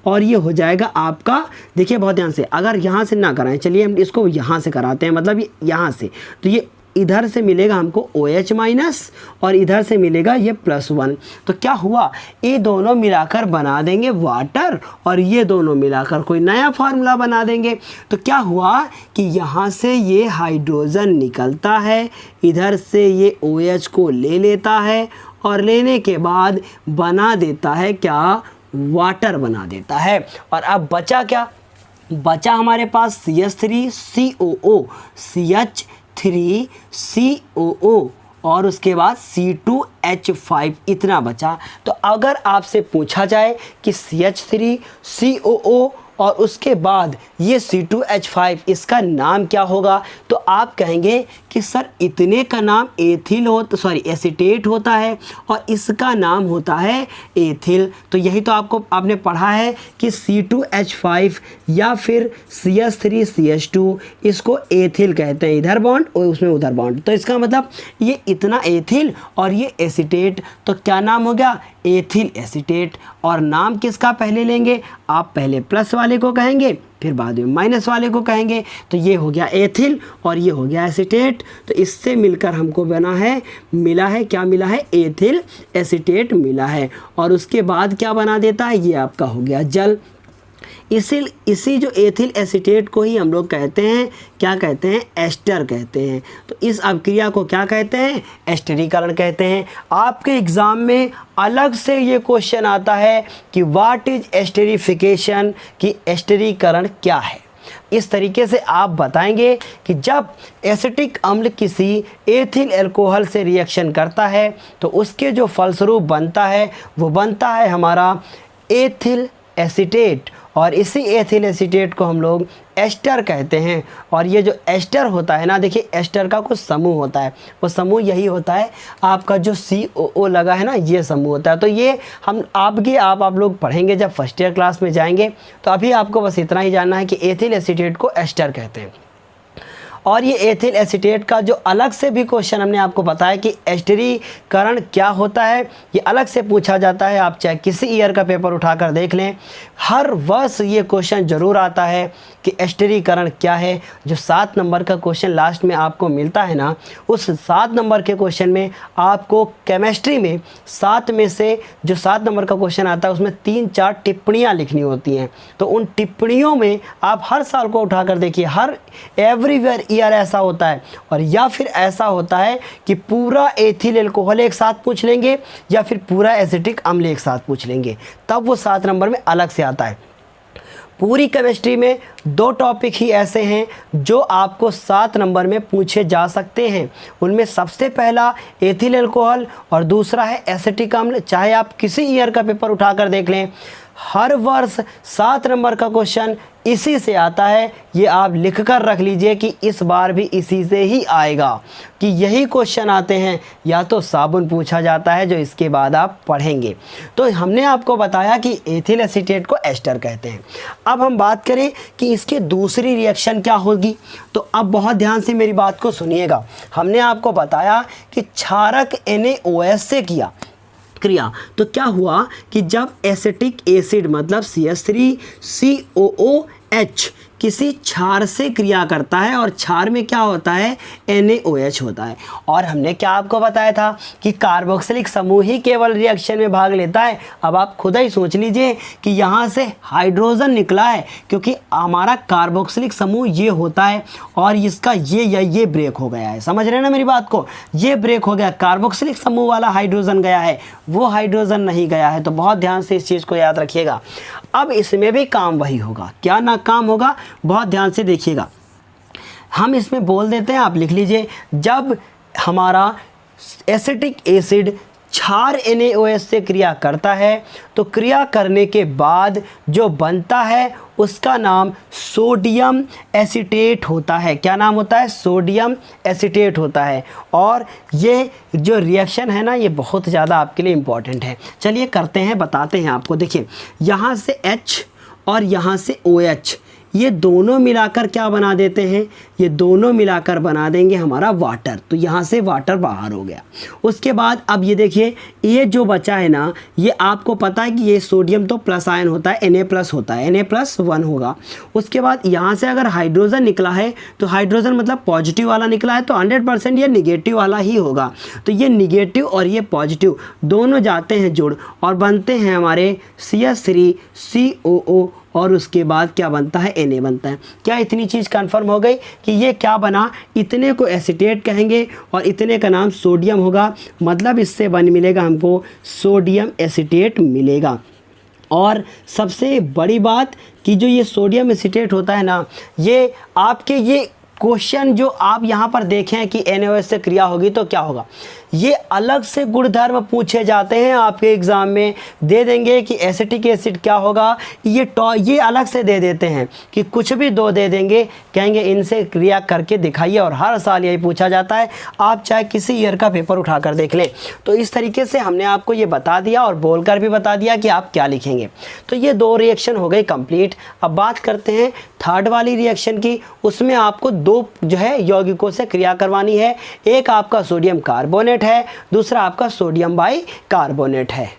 और ये हो जाएगा आपका, देखिए बहुत ध्यान से, अगर यहाँ से ना कराएं, चलिए हम इसको यहाँ से कराते हैं, मतलब ये यहाँ से, तो ये इधर से मिलेगा हमको OH- और इधर से मिलेगा ये +1। तो क्या हुआ, ये दोनों मिलाकर बना देंगे वाटर, और ये दोनों मिलाकर कोई नया फार्मूला बना देंगे। तो क्या हुआ कि यहाँ से ये हाइड्रोजन निकलता है, इधर से ये OH को ले लेता है, और लेने के बाद बना देता है क्या, वाटर बना देता है। और अब बचा क्या, बचा हमारे पास CH3COO, CH3COO और उसके बाद C2H5, इतना बचा। तो अगर आपसे पूछा जाए कि CH3COO और उसके बाद ये C2H5 इसका नाम क्या होगा, तो आप कहेंगे कि सर इतने का नाम एसीटेट होता है और इसका नाम होता है एथिल। तो यही तो आपने पढ़ा है कि C2H5 या फिर CH3CH2 इसको एथिल कहते हैं, इधर बॉन्ड और उसमें उधर बॉन्ड। तो इसका मतलब ये इतना एथिल और ये एसीटेट, तो क्या नाम हो गया, एथिल एसीटेट। और नाम किसका पहले लेंगे, आप पहले प्लस वाले को कहेंगे, फिर बाद में माइनस वाले को कहेंगे। तो ये हो गया एथिल और ये हो गया एसीटेट। तो इससे मिलकर हमको मिला है क्या मिला है, एथिल एसीटेट मिला है। और उसके बाद क्या बना देता है, ये आपका हो गया जल। इसी जो एथिल एसीटेट को ही हम लोग कहते हैं, क्या कहते हैं, एस्टर कहते हैं। तो इस अभिक्रिया को क्या कहते हैं, एस्टरीकरण कहते हैं। आपके एग्ज़ाम में अलग से ये क्वेश्चन आता है कि व्हाट इज एस्टरीफिकेशन, कि एस्टरीकरण क्या है। इस तरीके से आप बताएंगे कि जब एसिटिक अम्ल किसी एथिल अल्कोहल से रिएक्शन करता है तो उसके जो फलस्वरूप बनता है वो बनता है हमारा एथिल एसीटेट, और इसी एथिल एसीटेट को हम लोग एस्टर कहते हैं। और ये जो एस्टर होता है ना, देखिए एस्टर का कुछ समूह होता है, वो समूह यही होता है आपका जो COO लगा है ना, ये समूह होता है। तो ये हम आप लोग पढ़ेंगे जब फर्स्ट ईयर क्लास में जाएंगे। तो अभी आपको बस इतना ही जानना है कि एथिल एसीटेट को एस्टर कहते हैं। और ये एथिल एसीटेट का जो अलग से भी क्वेश्चन हमने आपको बताया कि एस्टरीकरण क्या होता है, ये अलग से पूछा जाता है। आप चाहे किसी ईयर का पेपर उठाकर देख लें, हर वर्ष ये क्वेश्चन ज़रूर आता है कि एस्टरीकरण क्या है। जो 7 नंबर का क्वेश्चन लास्ट में आपको मिलता है ना, उस 7 नंबर के क्वेश्चन में आपको केमिस्ट्री में 7 में से जो 7 नंबर का क्वेश्चन आता है उसमें 3-4 टिप्पणियाँ लिखनी होती हैं। तो उन टिप्पणियों में आप हर साल को उठाकर देखिए, हर एवरीवेयर ईयर ऐसा होता है। और या फिर ऐसा होता है कि पूरा एथिल एल्कोहल एक साथ पूछ लेंगे या फिर पूरा एसिटिक अम्ल एक साथ पूछ लेंगे, तब वो 7 नंबर में अलग से आता है। पूरी केमिस्ट्री में 2 टॉपिक ही ऐसे हैं जो आपको 7 नंबर में पूछे जा सकते हैं। उनमें सबसे पहला एथिल एल्कोहल और दूसरा है एसिटिक अम्ल। चाहे आप किसी ईयर का पेपर उठाकर देख लें, हर वर्ष 7 नंबर का क्वेश्चन इसी से आता है। ये आप लिख कर रख लीजिए कि इस बार भी इसी से ही आएगा, कि यही क्वेश्चन आते हैं। या तो साबुन पूछा जाता है जो इसके बाद आप पढ़ेंगे। तो हमने आपको बताया कि एथिल एसीटेट को एस्टर कहते हैं। अब हम बात करें कि इसकी दूसरी रिएक्शन क्या होगी, तो अब बहुत ध्यान से मेरी बात को सुनिएगा। हमने आपको बताया कि क्षारक NaOH से किया क्रिया, तो क्या हुआ कि जब एसिटिक एसिड मतलब CH3COOH किसी क्षार से क्रिया करता है, और क्षार में क्या होता है, NaOH होता है। और हमने क्या आपको बताया था कि कार्बोक्सिलिक समूह ही केवल रिएक्शन में भाग लेता है। अब आप खुद ही सोच लीजिए कि यहाँ से हाइड्रोजन निकला है, क्योंकि हमारा कार्बोक्सिलिक समूह ये होता है और इसका ये ब्रेक हो गया है। समझ रहे हैं ना मेरी बात को, ये ब्रेक हो गया, कार्बोक्सिलिक समूह वाला हाइड्रोजन गया है, वो हाइड्रोजन नहीं गया है। तो बहुत ध्यान से इस चीज़ को याद रखिएगा। अब इसमें भी काम वही होगा, क्या ना काम होगा, बहुत ध्यान से देखिएगा। हम इसमें बोल देते हैं, आप लिख लीजिए, जब हमारा एसिटिक एसिड क्षार NaOH से क्रिया करता है तो क्रिया करने के बाद जो बनता है उसका नाम सोडियम एसीटेट होता है। क्या नाम होता है, सोडियम एसीटेट होता है। और ये जो रिएक्शन है ना, ये बहुत ज़्यादा आपके लिए इम्पॉर्टेंट है। चलिए करते हैं, बताते हैं आपको। देखिए यहाँ से H और यहाँ से OH, ये दोनों मिलाकर क्या बना देते हैं, ये दोनों मिलाकर बना देंगे हमारा वाटर। तो यहाँ से वाटर बाहर हो गया। उसके बाद अब ये देखिए, ये जो बचा है ना, ये आपको पता है कि ये सोडियम तो प्लस आयन होता है, Na+ होता है, Na+1 होगा। उसके बाद यहाँ से अगर हाइड्रोजन निकला है तो हाइड्रोजन मतलब पॉजिटिव वाला निकला है, तो 100% ये निगेटिव वाला ही होगा। तो ये निगेटिव और ये पॉजिटिव दोनों जाते हैं जुड़ और बनते हैं हमारे CH3COO, और उसके बाद क्या बनता है, Na बनता है। क्या इतनी चीज़ कंफर्म हो गई कि ये क्या बना, इतने को एसीटेट कहेंगे और इतने का नाम सोडियम होगा, मतलब इससे बन मिलेगा हमको सोडियम एसीटेट मिलेगा। और सबसे बड़ी बात कि जो ये सोडियम एसीटेट होता है ना, ये आपके ये क्वेश्चन जो आप यहाँ पर देखें कि NaOH से क्रिया होगी तो क्या होगा, ये अलग से गुणधर्म पूछे जाते हैं आपके एग्ज़ाम में। दे देंगे कि एसिटिक एसिड क्या होगा, ये अलग से दे देते हैं कि कुछ भी 2 दे देंगे, कहेंगे इनसे क्रिया करके दिखाइए। और हर साल यही पूछा जाता है, आप चाहे किसी ईयर का पेपर उठाकर देख लें। तो इस तरीके से हमने आपको ये बता दिया और बोलकर भी बता दिया कि आप क्या लिखेंगे। तो ये 2 रिएक्शन हो गई कंप्लीट। अब बात करते हैं थर्ड वाली रिएक्शन की। उसमें आपको 2 जो है यौगिकों से क्रिया करवानी है। एक आपका सोडियम कार्बोनेट है, दूसरा आपका सोडियम बाइकार्बोनेट है।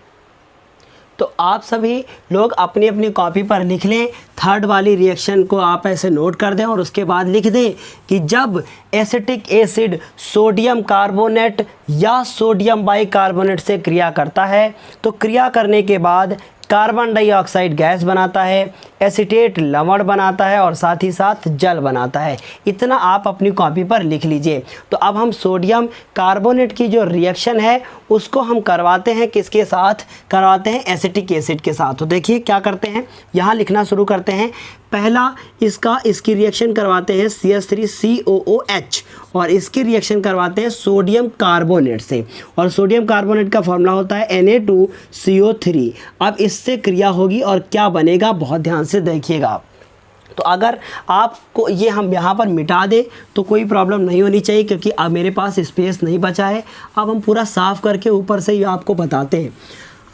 तो आप सभी लोग अपनी अपनी कॉपी पर लिख लें, थर्ड वाली रिएक्शन को आप ऐसे नोट कर दें और उसके बाद लिख दें कि जब एसिटिक एसिड सोडियम कार्बोनेट या सोडियम बाइकार्बोनेट से क्रिया करता है तो क्रिया करने के बाद कार्बन डाइऑक्साइड गैस बनाता है। एसीटेट लवण बनाता है और साथ ही साथ जल बनाता है। इतना आप अपनी कॉपी पर लिख लीजिए। तो अब हम सोडियम कार्बोनेट की जो रिएक्शन है उसको हम करवाते हैं किसके साथ, करवाते हैं एसिटिक एसिड के साथ। तो देखिए क्या करते हैं, यहाँ लिखना शुरू करते हैं। पहला इसकी रिएक्शन करवाते हैं CH3COOH और इसकी रिएक्शन करवाते हैं सोडियम कार्बोनेट से, और सोडियम कार्बोनेट का फॉर्मूला होता है Na2CO3। अब इससे क्रिया होगी और क्या बनेगा, बहुत ध्यान से देखिएगा। तो अगर आपको ये हम यहाँ पर मिटा दें तो कोई प्रॉब्लम नहीं होनी चाहिए, क्योंकि अब मेरे पास स्पेस नहीं बचा है। अब हम पूरा साफ़ करके ऊपर से ही आपको बताते हैं।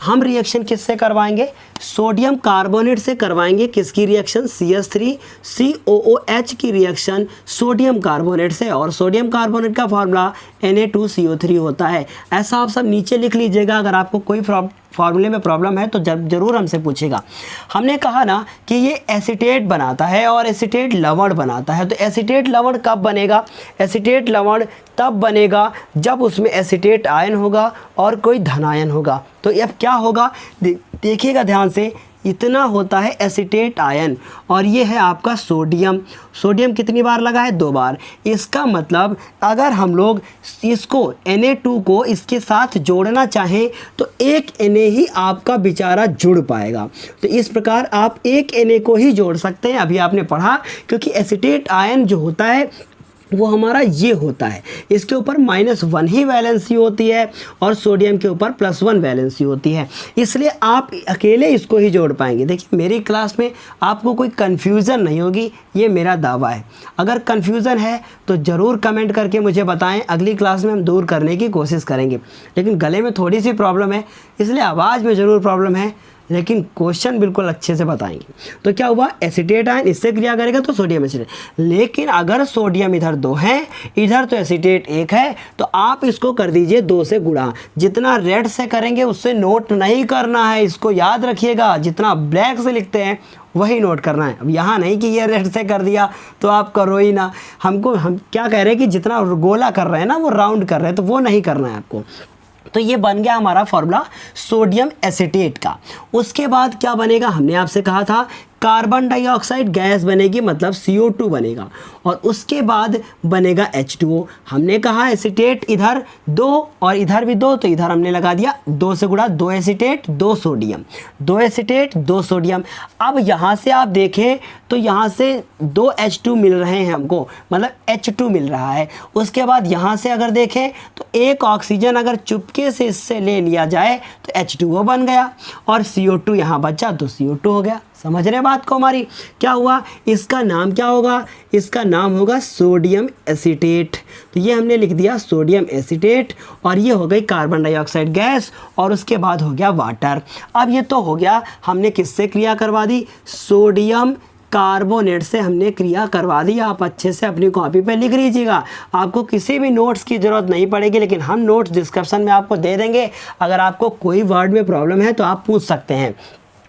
हम रिएक्शन किससे करवाएंगे, सोडियम कार्बोनेट से करवाएंगे। किसकी रिएक्शन, CH3COOH की रिएक्शन सोडियम कार्बोनेट से, और सोडियम कार्बोनेट का फॉर्मूला Na2CO3 होता है। ऐसा आप सब नीचे लिख लीजिएगा। अगर आपको कोई फार्मूले में प्रॉब्लम है तो ज़रूर हमसे पूछेगा। हमने कहा ना कि ये एसीटेट बनाता है और एसीटेट लवण बनाता है। तो एसीटेट लवण कब बनेगा, एसीटेट लवण तब बनेगा जब उसमें एसीटेट आयन होगा और कोई धनायन होगा। तो अब क्या होगा, देखिएगा ध्यान से, इतना होता है एसीटेट आयन और ये है आपका सोडियम। सोडियम कितनी बार लगा है, 2 बार। इसका मतलब अगर हम लोग इसको Na2 को इसके साथ जोड़ना चाहें तो एक Na ही आपका बेचारा जुड़ पाएगा। तो इस प्रकार आप एक Na को ही जोड़ सकते हैं। अभी आपने पढ़ा, क्योंकि एसीटेट आयन जो होता है वो हमारा ये होता है, इसके ऊपर -1 ही वैलेंसी होती है और सोडियम के ऊपर +1 वैलेंसी होती है, इसलिए आप अकेले इसको ही जोड़ पाएंगे। देखिए मेरी क्लास में आपको कोई कन्फ्यूज़न नहीं होगी, ये मेरा दावा है। अगर कन्फ्यूज़न है तो ज़रूर कमेंट करके मुझे बताएं, अगली क्लास में हम दूर करने की कोशिश करेंगे। लेकिन गले में थोड़ी सी प्रॉब्लम है, इसलिए आवाज़ में ज़रूर प्रॉब्लम है, लेकिन क्वेश्चन बिल्कुल अच्छे से बताएंगे। तो क्या हुआ, एसीटेट आयन इससे क्रिया करेगा तो सोडियम एसीटेट। लेकिन अगर सोडियम इधर 2 है, इधर तो एसीटेट 1 है, तो आप इसको कर दीजिए 2 से गुणा। जितना रेड से करेंगे उससे नोट नहीं करना है, इसको याद रखिएगा। जितना ब्लैक से लिखते हैं वही नोट करना है। अब यहाँ नहीं कि ये रेड से कर दिया तो आप करो ही ना। हम क्या कह रहे हैं कि जितना गोला कर रहे हैं ना वो राउंड कर रहे हैं, तो वो नहीं करना है आपको। तो ये बन गया हमारा फॉर्मूला सोडियम एसीटेट का। उसके बाद क्या बनेगा, हमने आपसे कहा था कार्बन डाइऑक्साइड गैस बनेगी, मतलब CO2 बनेगा, और उसके बाद बनेगा H2O। हमने कहा एसीटेट इधर 2 और इधर भी 2, तो इधर हमने लगा दिया 2 से गुणा, 2 एसीटेट 2 सोडियम, 2 एसीटेट 2 सोडियम। अब यहाँ से आप देखें तो यहाँ से 2 H2 मिल रहे हैं हमको, मतलब H2 मिल रहा है। उसके बाद यहाँ से अगर देखें तो एक ऑक्सीजन अगर चुपके से इससे ले लिया जाए तो H2O बन गया, और CO2 यहाँ बचा तो CO2 हो गया। समझ रहे बात को हमारी, क्या हुआ, इसका नाम क्या होगा, इसका नाम होगा सोडियम एसीटेट। तो ये हमने लिख दिया सोडियम एसीटेट, और ये हो गई कार्बन डाइऑक्साइड गैस, और उसके बाद हो गया वाटर। अब ये तो हो गया, हमने किससे क्रिया करवा दी, सोडियम कार्बोनेट से हमने क्रिया करवा दी। आप अच्छे से अपनी कॉपी पे लिख लीजिएगा, आपको किसी भी नोट्स की ज़रूरत नहीं पड़ेगी, लेकिन हम नोट्स डिस्क्रिप्शन में आपको दे देंगे। अगर आपको कोई वर्ड में प्रॉब्लम है तो आप पूछ सकते हैं।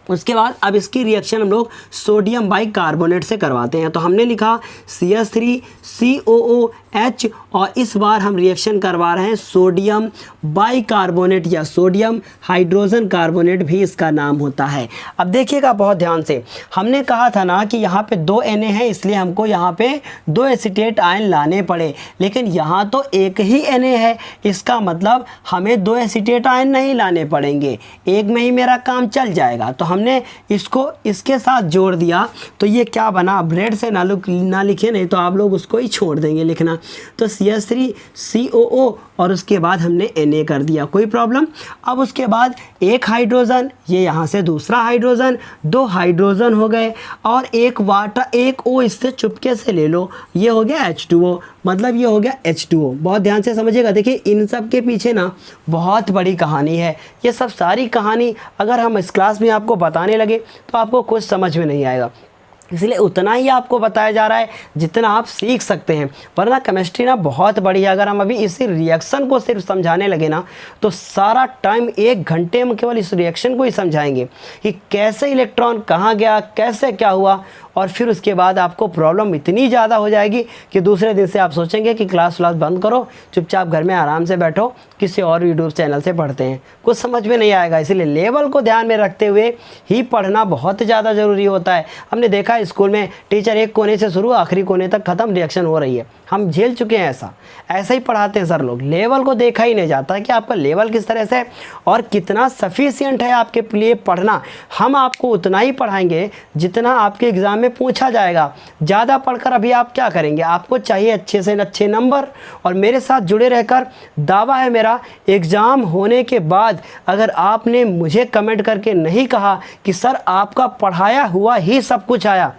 उसके बाद अब इसकी रिएक्शन हम लोग सोडियम बाइकार्बोनेट से करवाते हैं। तो हमने लिखा CH3COOH, और इस बार हम रिएक्शन करवा रहे हैं सोडियम बाइकार्बोनेट या सोडियम हाइड्रोजन कार्बोनेट भी इसका नाम होता है। अब देखिएगा बहुत ध्यान से, हमने कहा था ना कि यहाँ पे 2 Na है, इसलिए हमको यहाँ पे 2 एसीटेट आयन लाने पड़े, लेकिन यहाँ तो एक ही Na है। इसका मतलब हमें 2 एसीटेट आयन नहीं लाने पड़ेंगे, एक में ही मेरा काम चल जाएगा। तो हमने इसको इसके साथ जोड़ दिया, तो ये क्या बना, अब रेड से ना लिखे, नहीं तो आप लोग उसको ही छोड़ देंगे लिखना। तो CH3COO और उसके बाद हमने Na कर दिया, कोई प्रॉब्लम। अब उसके बाद एक हाइड्रोजन, ये यहाँ से दूसरा हाइड्रोजन, 2 हाइड्रोजन हो गए, और एक वाटर, एक O इससे चुपके से ले लो, ये हो गया H2O, मतलब ये हो गया H2O। बहुत ध्यान से समझिएगा, देखिए इन सब के पीछे ना बहुत बड़ी कहानी है। ये सब सारी कहानी अगर हम इस क्लास में आपको बताने लगे तो आपको कुछ समझ में नहीं आएगा, इसलिए उतना ही आपको बताया जा रहा है जितना आप सीख सकते हैं। वरना केमिस्ट्री ना बहुत बड़ी है। अगर हम अभी इसी रिएक्शन को सिर्फ समझाने लगे ना तो सारा टाइम 1 घंटे में केवल इस रिएक्शन को ही समझाएंगे कि कैसे इलेक्ट्रॉन कहाँ गया, कैसे क्या हुआ, और फिर उसके बाद आपको प्रॉब्लम इतनी ज़्यादा हो जाएगी कि दूसरे दिन से आप सोचेंगे कि क्लास बंद करो, चुपचाप घर में आराम से बैठो, किसी और यूट्यूब चैनल से पढ़ते हैं, कुछ समझ में नहीं आएगा। इसलिए लेवल को ध्यान में रखते हुए ही पढ़ना बहुत ज़्यादा ज़रूरी होता है। हमने देखा है स्कूल में टीचर एक कोने से शुरू आखिरी कोने तक ख़त्म रिएक्शन हो रही है, हम झेल चुके हैं ऐसा ही पढ़ाते हैं सर लोग। लेवल को देखा ही नहीं जाता कि आपका लेवल किस तरह से और कितना सफिशिएंट है आपके लिए पढ़ना। हम आपको उतना ही पढ़ाएंगे जितना आपके एग्ज़ाम में पूछा जाएगा। ज़्यादा पढ़कर अभी आप क्या करेंगे, आपको चाहिए अच्छे से अच्छे नंबर। और मेरे साथ जुड़े रहकर दावा है मेरा, एग्ज़ाम होने के बाद अगर आपने मुझे कमेंट करके नहीं कहा कि सर आपका पढ़ाया हुआ ही सब कुछ आया,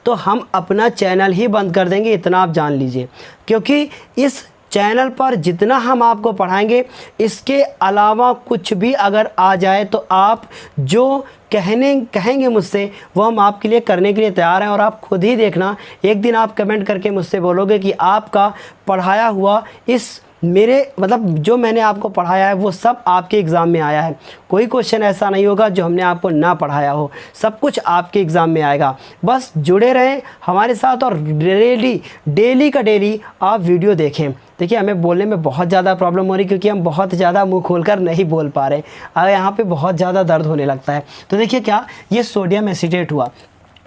तो हम अपना चैनल ही बंद कर देंगे, इतना आप जान लीजिए। क्योंकि इस चैनल पर जितना हम आपको पढ़ाएंगे, इसके अलावा कुछ भी अगर आ जाए तो आप जो कहेंगे मुझसे वो हम आपके लिए करने के लिए तैयार हैं। और आप खुद ही देखना, एक दिन आप कमेंट करके मुझसे बोलोगे कि आपका पढ़ाया हुआ इस मेरे मतलब जो मैंने आपको पढ़ाया है वो सब आपके एग्ज़ाम में आया है। कोई क्वेश्चन ऐसा नहीं होगा जो हमने आपको ना पढ़ाया हो, सब कुछ आपके एग्ज़ाम में आएगा। बस जुड़े रहें हमारे साथ और डेली का डेली आप वीडियो देखें। देखिए हमें बोलने में बहुत ज़्यादा प्रॉब्लम हो रही क्योंकि हम बहुत ज़्यादा मुंह खोलकर नहीं बोल पा रहे, अगर यहाँ पे बहुत ज़्यादा दर्द होने लगता है। तो देखिए क्या, ये सोडियम एसीटेट हुआ,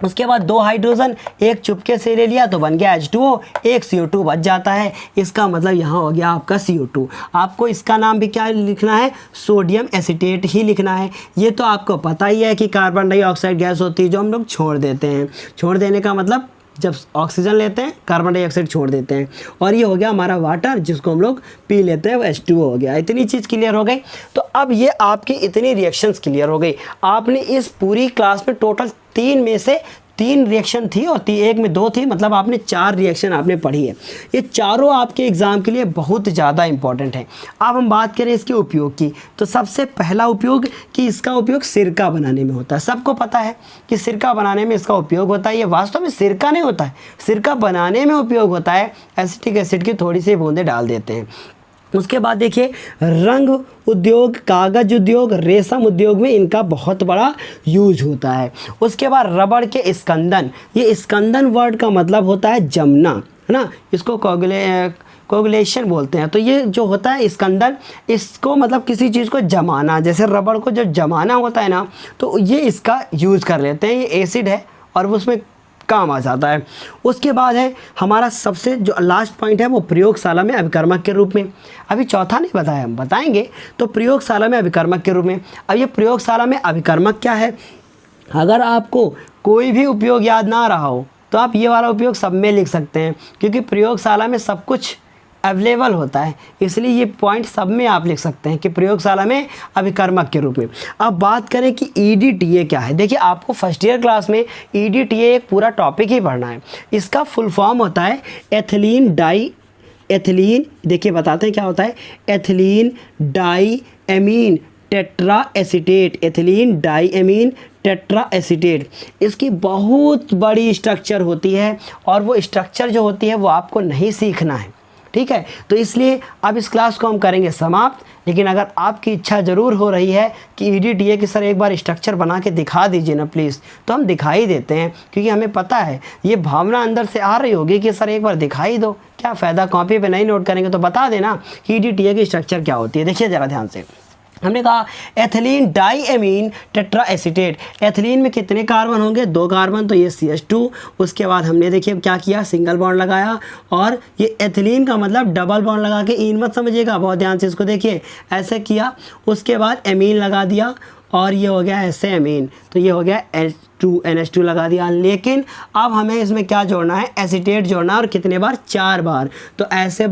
उसके बाद 2 हाइड्रोजन एक चुपके से ले लिया तो बन गया H2O, एक CO2 बच जाता है। इसका मतलब यहाँ हो गया आपका CO2। आपको इसका नाम भी क्या लिखना है, सोडियम एसीटेट ही लिखना है। ये तो आपको पता ही है कि कार्बन डाइऑक्साइड गैस होती है जो हम लोग छोड़ देते हैं। छोड़ देने का मतलब जब ऑक्सीजन लेते हैं कार्बन डाइऑक्साइड छोड़ देते हैं। और ये हो गया हमारा वाटर जिसको हम लोग पी लेते हैं, वो H2O हो गया। इतनी चीज़ क्लियर हो गई। तो अब ये आपकी इतनी रिएक्शंस क्लियर हो गई। आपने इस पूरी क्लास में टोटल 3 में से 3 रिएक्शन थी और एक में 2 थी, मतलब आपने 4 रिएक्शन आपने पढ़ी है। ये चारों आपके एग्ज़ाम के लिए बहुत ज़्यादा इंपॉर्टेंट है। अब हम बात करें इसके उपयोग की, तो सबसे पहला उपयोग कि इसका उपयोग सिरका बनाने में होता है। सबको पता है कि सिरका बनाने में इसका उपयोग होता है। ये वास्तव में सिरका नहीं होता है, सिरका बनाने में उपयोग होता है। एसिटिक एसिड की थोड़ी सी बूंदें डाल देते हैं। उसके बाद देखिए रंग उद्योग, कागज़ उद्योग, रेशम उद्योग में इनका बहुत बड़ा यूज होता है। उसके बाद रबड़ के स्कंदन, ये स्कंदन वर्ड का मतलब होता है जमना, है ना, इसको कोगुलेशन बोलते हैं। तो ये जो होता है स्कंदन, इसको मतलब किसी चीज़ को जमाना, जैसे रबड़ को जब जमाना होता है ना, तो ये इसका यूज़ कर लेते हैं। ये एसिड है और उसमें काम आ जाता है। उसके बाद है हमारा सबसे जो लास्ट पॉइंट है वो प्रयोगशाला में अभिकर्मक के रूप में। अभी चौथा नहीं बताया, हम बताएंगे। तो प्रयोगशाला में अभिकर्मक के रूप में, अब ये प्रयोगशाला में अभिकर्मक क्या है, अगर आपको कोई भी उपयोग याद ना रहा हो तो आप ये वाला उपयोग सब में लिख सकते हैं, क्योंकि प्रयोगशाला में सब कुछ अवेलेबल होता है, इसलिए ये पॉइंट सब में आप लिख सकते हैं कि प्रयोगशाला में अभिकर्मक के रूप में। अब बात करें कि EDTA क्या है। देखिए आपको फर्स्ट ईयर क्लास में EDTA एक पूरा टॉपिक ही पढ़ना है। इसका फुल फॉर्म होता है एथिलीन, देखिए बताते हैं क्या होता है, ethylene diamine tetraacetate, ethylene diamine tetraacetate. इसकी बहुत बड़ी स्ट्रक्चर होती है और वो स्ट्रक्चर जो होती है वो आपको नहीं सीखना है, ठीक है। तो इसलिए अब इस क्लास को हम करेंगे समाप्त। लेकिन अगर आपकी इच्छा ज़रूर हो रही है कि EDTA की सर एक बार स्ट्रक्चर बना के दिखा दीजिए ना प्लीज़, तो हम दिखाई देते हैं, क्योंकि हमें पता है ये भावना अंदर से आ रही होगी कि सर एक बार दिखाई दो। क्या फ़ायदा, कॉपी पे नहीं नोट करेंगे तो बता देना कि EDTA की स्ट्रक्चर क्या होती है। देखिए ज़रा ध्यान से, हमने कहा ethylene diamine tetraacetate. Ethylene में कितने कार्बन होंगे, 2 कार्बन, तो ये CH2। उसके बाद हमने देखिए क्या किया, सिंगल बॉन्ड लगाया। और ये एथिलीन का मतलब डबल बॉन्ड लगा के, इन मत समझिएगा, बहुत ध्यान से इसको देखिए, ऐसे किया। उसके बाद एमीन लगा दिया और ये हो गया ऐसे एमीन, तो ये हो गया NH2 लगा दिया। लेकिन अब हमें इसमें क्या जोड़ना है, एसीटेट जोड़ना, और कितने बार, 4 बार। तो ऐसे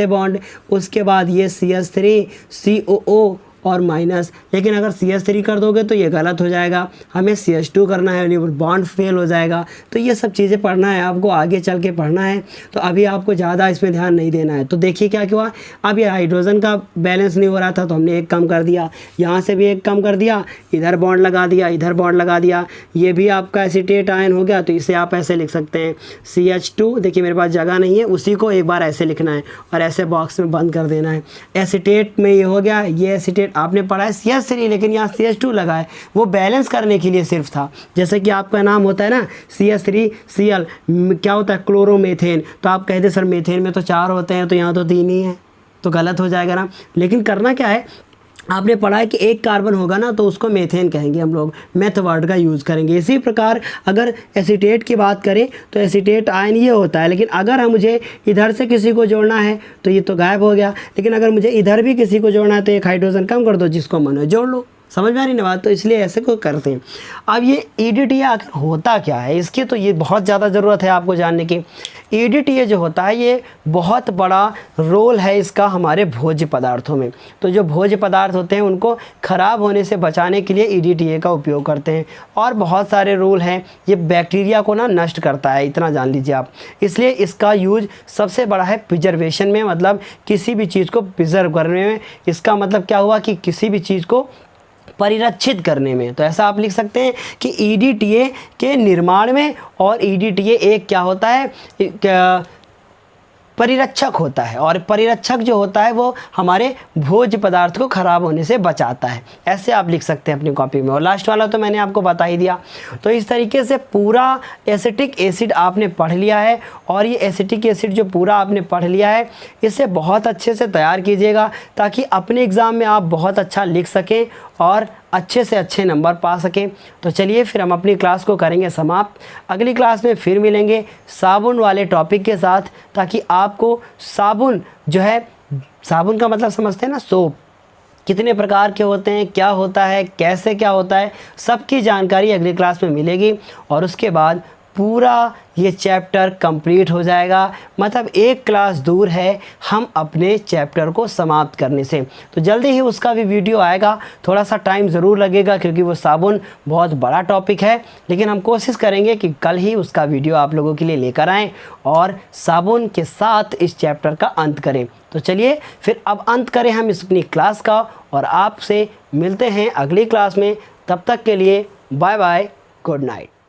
बॉन्ड, उसके बाद ये CH3 COO और माइनस। लेकिन अगर CH3 कर दोगे तो ये गलत हो जाएगा, हमें CH2 करना है, बॉन्ड फेल हो जाएगा। तो ये सब चीज़ें पढ़ना है आपको, आगे चल के पढ़ना है। तो अभी आपको ज़्यादा इसमें ध्यान नहीं देना है। तो देखिए क्या हुआ, अब ये हाइड्रोजन का बैलेंस नहीं हो रहा था तो हमने एक कम कर दिया, यहाँ से भी एक कम कर दिया, इधर बॉन्ड लगा दिया, इधर बॉन्ड लगा दिया। ये भी आपका एसीटेट आयन हो गया, तो इसे आप ऐसे लिख सकते हैं CH2। देखिए मेरे पास जगह नहीं है, उसी को एक बार ऐसे लिखना है और ऐसे बॉक्स में बंद कर देना है। एसीटेट में ये हो गया, ये एसीटेट एसिटेट आपने पढ़ा है CH3, लेकिन यहाँ CH2 लगा है, वो बैलेंस करने के लिए सिर्फ था। जैसे कि आपका नाम होता है ना CH3Cl, क्या होता है क्लोरोमेथेन, तो आप कहते सर मेथेन में तो 4 होते हैं, तो यहाँ तो 3 ही है, तो गलत हो जाएगा ना। लेकिन करना क्या है, आपने पढ़ा है कि एक कार्बन होगा ना तो उसको मेथेन कहेंगे, हम लोग मेथ वर्ड का यूज़ करेंगे। इसी प्रकार अगर एसीटेट की बात करें तो एसीटेट आयन ये होता है, लेकिन अगर हम मुझे इधर से किसी को जोड़ना है तो ये तो गायब हो गया, लेकिन अगर मुझे इधर भी किसी को जोड़ना है तो एक हाइड्रोजन कम कर दो, जिसको मन हो जोड़ लो। समझ में आ रही ना बात, तो इसलिए ऐसे को करते हैं। अब ये EDTA आखिर होता क्या है, इसकी तो ये बहुत ज़्यादा ज़रूरत है आपको जानने की। EDTA जो होता है ये बहुत बड़ा रोल है इसका हमारे भोज्य पदार्थों में। तो जो भोज्य पदार्थ होते हैं उनको ख़राब होने से बचाने के लिए EDTA का उपयोग करते हैं, और बहुत सारे रोल हैं। ये बैक्टीरिया को ना नष्ट करता है, इतना जान लीजिए आप। इसलिए इसका यूज सबसे बड़ा है प्रिजर्वेशन में, मतलब किसी भी चीज़ को प्रिजर्व करने में। इसका मतलब क्या हुआ कि किसी भी चीज़ को परिरक्षित करने में। तो ऐसा आप लिख सकते हैं कि EDTA के निर्माण में, और EDTA एक क्या होता है, परिरक्षक होता है, और परिरक्षक जो होता है वो हमारे भोज्य पदार्थ को ख़राब होने से बचाता है। ऐसे आप लिख सकते हैं अपनी कॉपी में। और लास्ट वाला तो मैंने आपको बता ही दिया। तो इस तरीके से पूरा एसिटिक एसिड आपने पढ़ लिया है, और ये एसिटिक एसिड जो पूरा आपने पढ़ लिया है इसे बहुत अच्छे से तैयार कीजिएगा, ताकि अपने एग्ज़ाम में आप बहुत अच्छा लिख सकें और अच्छे से अच्छे नंबर पा सकें। तो चलिए फिर हम अपनी क्लास को करेंगे समाप्त। अगली क्लास में फिर मिलेंगे साबुन वाले टॉपिक के साथ, ताकि आपको साबुन जो है, साबुन का मतलब समझते हैं ना, सोप कितने प्रकार के होते हैं, क्या होता है, कैसे क्या होता है, सबकी जानकारी अगली क्लास में मिलेगी। और उसके बाद पूरा ये चैप्टर कंप्लीट हो जाएगा। मतलब एक क्लास दूर है हम अपने चैप्टर को समाप्त करने से। तो जल्दी ही उसका भी वीडियो आएगा, थोड़ा सा टाइम ज़रूर लगेगा क्योंकि वो साबुन बहुत बड़ा टॉपिक है, लेकिन हम कोशिश करेंगे कि कल ही उसका वीडियो आप लोगों के लिए लेकर आएँ और साबुन के साथ इस चैप्टर का अंत करें। तो चलिए फिर अब अंत करें हम इस अपनी क्लास का, और आपसे मिलते हैं अगली क्लास में। तब तक के लिए बाय बाय, गुड नाइट।